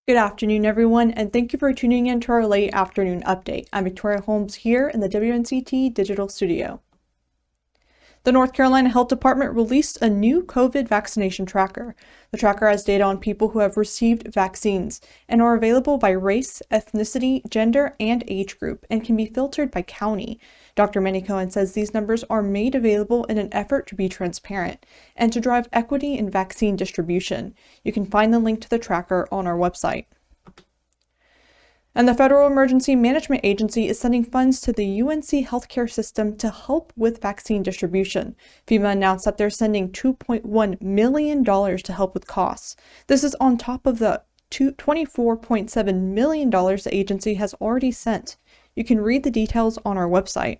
Good afternoon, everyone, and thank you for tuning in to our late afternoon update. I'm Victoria Holmes here in the WNCT Digital Studio. The North Carolina Health Department released a new COVID vaccination tracker. The tracker has data on people who have received vaccines and are available by race, ethnicity, gender, and age group, and can be filtered by county. Dr. Manny Cohen says these numbers are made available in an effort to be transparent and to drive equity in vaccine distribution. You can find the link to the tracker on our website. And the Federal Emergency Management Agency is sending funds to the UNC healthcare system to help with vaccine distribution. FEMA announced that they're sending $2.1 million to help with costs. This is on top of the $24.7 million the agency has already sent. You can read the details on our website.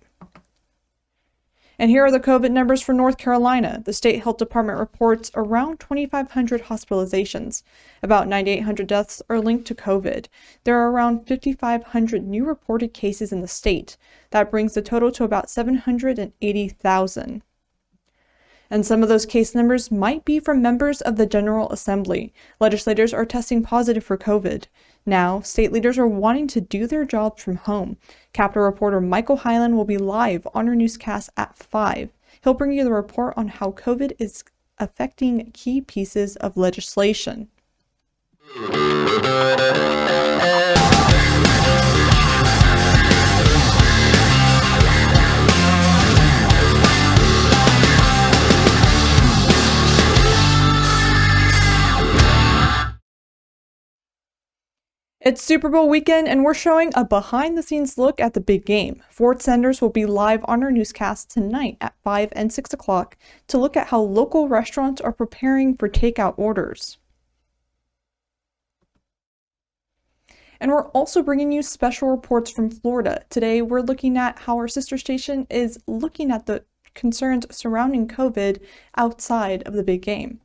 And here are the COVID numbers for North Carolina. The state health department reports around 2,500 hospitalizations. About 9,800 deaths are linked to COVID. There are around 5,500 new reported cases in the state. That brings the total to about 780,000. And some of those case numbers might be from members of the General Assembly. Legislators are testing positive for COVID. Now, state leaders are wanting to do their jobs from home. Capitol reporter Michael Hyland will be live on our newscast at 5. He'll bring you the report on how COVID is affecting key pieces of legislation. It's Super Bowl weekend, and we're showing a behind-the-scenes look at the big game. Ford Sanders will be live on our newscast tonight at 5 and 6 o'clock to look at how local restaurants are preparing for takeout orders. And we're also bringing you special reports from Florida. Today, we're looking at how our sister station is looking at the concerns surrounding COVID outside of the big game.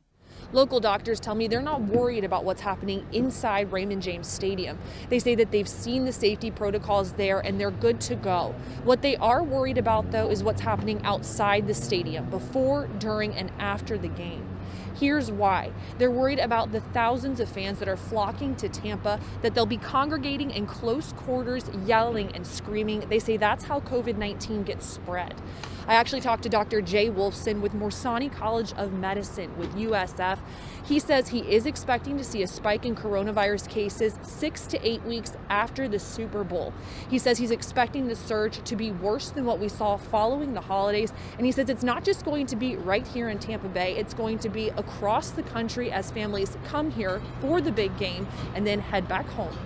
Local doctors tell me they're not worried about what's happening inside Raymond James Stadium. They say that they've seen the safety protocols there and they're good to go. What they are worried about, though, is what's happening outside the stadium before, during, and after the game. Here's why. They're worried about the thousands of fans that are flocking to Tampa, that they'll be congregating in close quarters, yelling and screaming. They say that's how COVID-19 gets spread. I actually talked to Dr. Jay Wolfson with Morsani College of Medicine with USF. He says he is expecting to see a spike in coronavirus cases 6 to 8 weeks after the Super Bowl. He says he's expecting the surge to be worse than what we saw following the holidays. And he says it's not just going to be right here in Tampa Bay, it's going to be across the country as families come here for the big game and then head back home.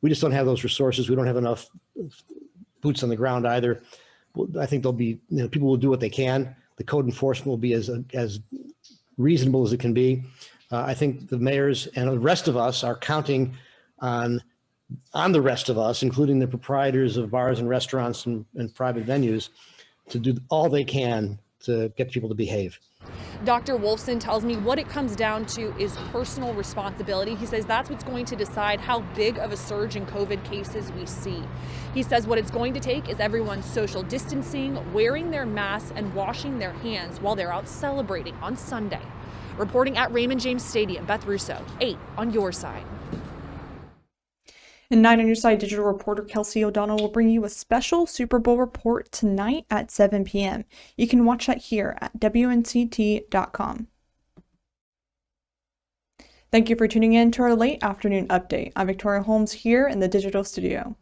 We just don't have those resources. We don't have enough boots on the ground either. I think there'll be, people will do what they can. The code enforcement will be as reasonable as it can be. I think the mayors and the rest of us are counting on the rest of us, including the proprietors of bars and restaurants and private venues, to do all they can to get people to behave. Dr. Wolfson tells me what it comes down to is personal responsibility. He says that's what's going to decide how big of a surge in COVID cases we see. He says what it's going to take is everyone social distancing, wearing their masks, and washing their hands while they're out celebrating on Sunday. Reporting at Raymond James Stadium, Beth Russo, 8 on your side. And 9 on your side digital reporter Kelsey O'Donnell will bring you a special Super Bowl report tonight at 7 p.m. You can watch that here at WNCT.com. Thank you for tuning in to our late afternoon update. I'm Victoria Holmes here in the digital studio.